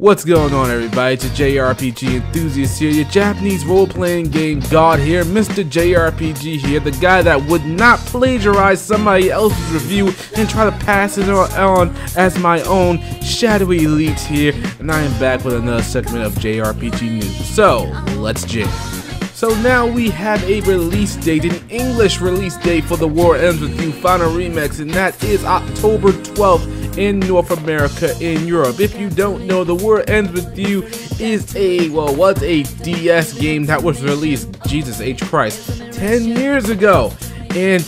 What's going on, everybody? It's a JRPG enthusiast here, your Japanese role-playing game god here, Mr. JRPG here, the guy that would not plagiarize somebody else's review and try to pass it on as my own. Shadowy Elite here, and I am back with another segment of JRPG news. So, let's jam. So now we have a release date, an English release date for The War Ends With You Final Remix, and that is October 12th in North America and Europe. If you don't know, The War Ends With You is was a DS game that was released, Jesus H. Christ, 10 years ago. And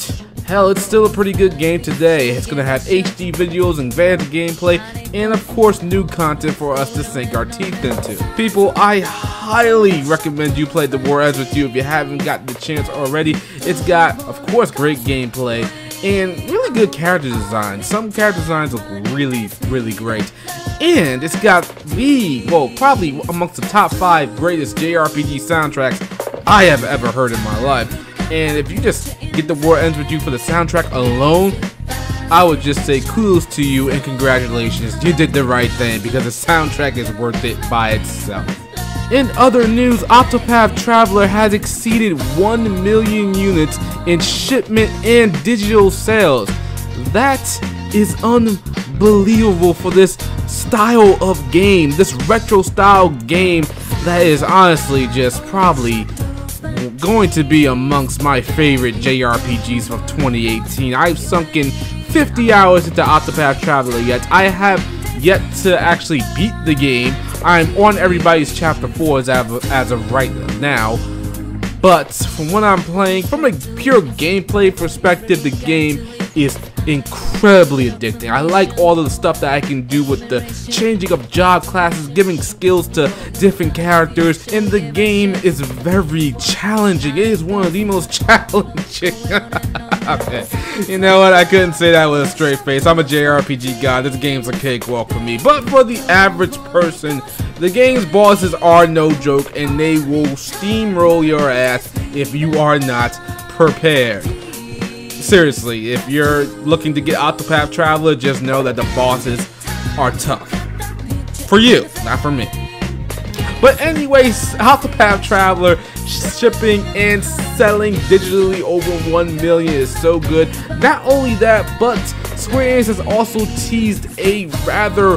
hell, it's still a pretty good game today. It's gonna have HD videos, advanced gameplay, and of course new content for us to sink our teeth into. People, I highly recommend you play The War Ends With You if you haven't gotten the chance already. It's got, of course, great gameplay and really good character design. Some character designs look really great. And it's got probably amongst the top 5 greatest JRPG soundtracks I have ever heard in my life. And if you just get The War Ends With You for the soundtrack alone, I would just say kudos to you and congratulations. You did the right thing because the soundtrack is worth it by itself. In other news, Octopath Traveler has exceeded 1 million units in shipment and digital sales. That is unbelievable for this style of game, this retro style game that is honestly just probably going to be amongst my favorite JRPGs of 2018. I've sunk in 50 hours into Octopath Traveler yet. I have yet to actually beat the game. I'm on everybody's chapter 4 as of right now. But from what I'm playing, from a pure gameplay perspective, the game is incredibly addicting. I like all of the stuff that I can do with the changing of job classes, giving skills to different characters, and the game is very challenging. It is one of the most challenging. Okay. You know what? I couldn't say that with a straight face. I'm a JRPG god. This game's a cakewalk for me. But for the average person, the game's bosses are no joke, and they will steamroll your ass if you are not prepared. Seriously, if you're looking to get Octopath Traveler, just know that the bosses are tough. For you, not for me. But anyways, Octopath Traveler shipping and selling digitally over 1 million is so good. Not only that, but Square Enix has also teased a rather,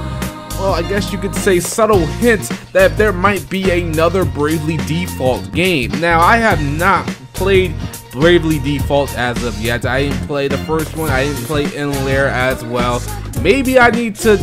well, I guess you could say subtle hint that there might be another Bravely Default game. Now, I have not played Bravely Default as of yet. I didn't play the first one. I didn't play In Lair as well. Maybe I need to,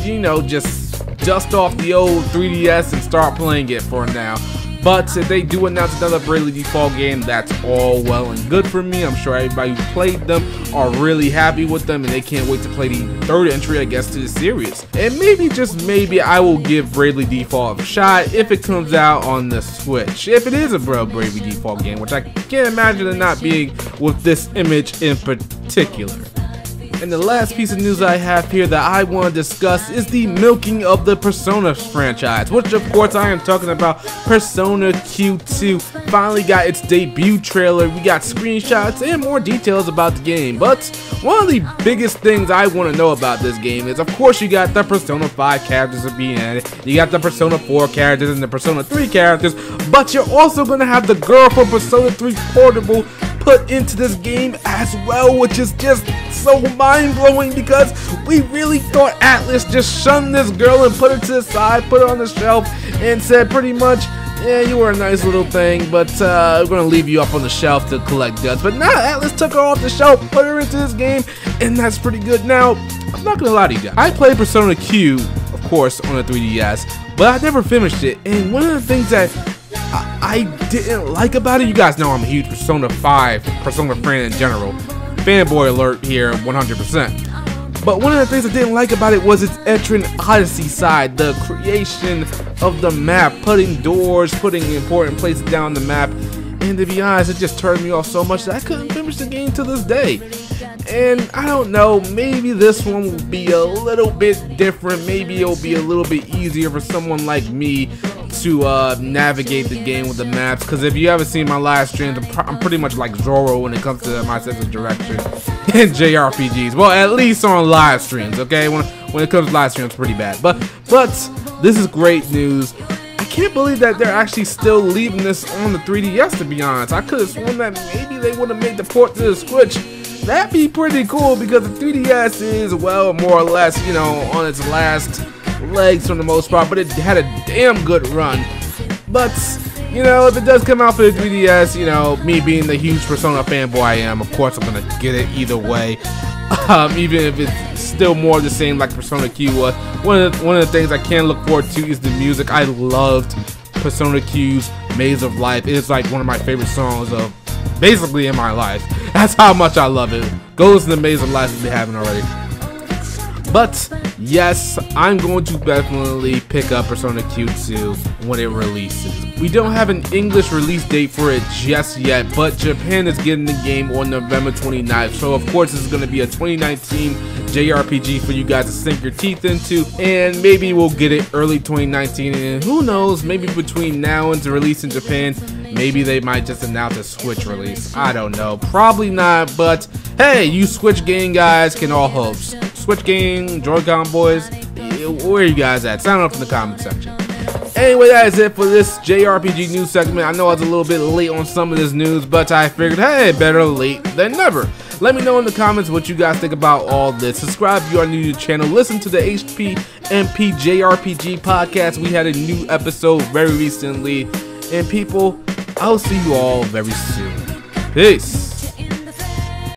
just dust off the old 3DS and start playing it for now. But if they do announce another Bravely Default game, that's all well and good for me. I'm sure everybody who played them are really happy with them, and they can't wait to play the third entry, I guess, to the series. And maybe, just maybe, I will give Bravely Default a shot if it comes out on the Switch. If it is a Bravely Default game, which I can't imagine it not being with this image in particular. And the last piece of news I have here that I want to discuss is the milking of the Persona franchise, which of course I am talking about Persona Q2. Finally got its debut trailer, we got screenshots and more details about the game. But one of the biggest things I want to know about this game is, of course, you got the Persona 5 characters to be in it, you got the Persona 4 characters and the Persona 3 characters, but you're also going to have the girl from Persona 3 Portable put into this game as well, which is just so mind-blowing because we really thought Atlas just shunned this girl and put her to the side, put her on the shelf, and said pretty much, yeah, you were a nice little thing, but we're gonna leave you up on the shelf to collect dust. But now Atlas took her off the shelf, put her into this game, and that's pretty good. Now, I'm not gonna lie to you guys, I played Persona Q, of course, on the 3DS, but I never finished it, and one of the things that I didn't like about it, you guys know I'm a huge Persona 5 Persona fan in general. Fanboy alert here, 100%. But one of the things I didn't like about it was its Etrian Odyssey side, the creation of the map, putting doors, putting important places down the map. And to be honest, it just turned me off so much that I couldn't finish the game to this day. And I don't know, maybe this one will be a little bit different. Maybe it'll be a little bit easier for someone like me to navigate the game with the maps, because if you haven't seen my live streams, I'm pretty much like Zoro when it comes to my sense of direction in JRPGs. Well, at least on live streams, okay? When it comes to live streams, it's pretty bad. But this is great news. I can't believe that they're actually still leaving this on the 3DS, to be honest. I could have sworn that maybe they would have made the port to the Switch. That'd be pretty cool, because the 3DS is, well, more or less, you know, on its last legs for the most part, but it had a damn good run. But, you know, if it does come out for the 3DS, you know, me being the huge Persona fanboy I am, of course I'm gonna get it either way. Even if it's still more the same like Persona Q was. One of the things I can look forward to is the music. I loved Persona Q's Maze of Life. It's like one of my favorite songs of basically in my life. That's how much I love it. Go listen to Maze of Life if you haven't already. But yes, I'm going to definitely pick up Persona Q2 when it releases. We don't have an English release date for it just yet, but Japan is getting the game on November 29th. So of course this is going to be a 2019 JRPG for you guys to sink your teeth into, and maybe we'll get it early 2019, and who knows, maybe between now and the release in Japan, maybe they might just announce a Switch release. I don't know, probably not, but hey, you Switch game guys can all hope. Switch game, Joy-Con boys, where are you guys at? Sound off in the comment section. Anyway, that is it for this JRPG news segment. I know I was a little bit late on some of this news, but I figured, hey, better late than never. Let me know in the comments what you guys think about all this. Subscribe if you are new to the channel. Listen to the HPMP JRPG podcast. We had a new episode very recently. And people, I'll see you all very soon. Peace.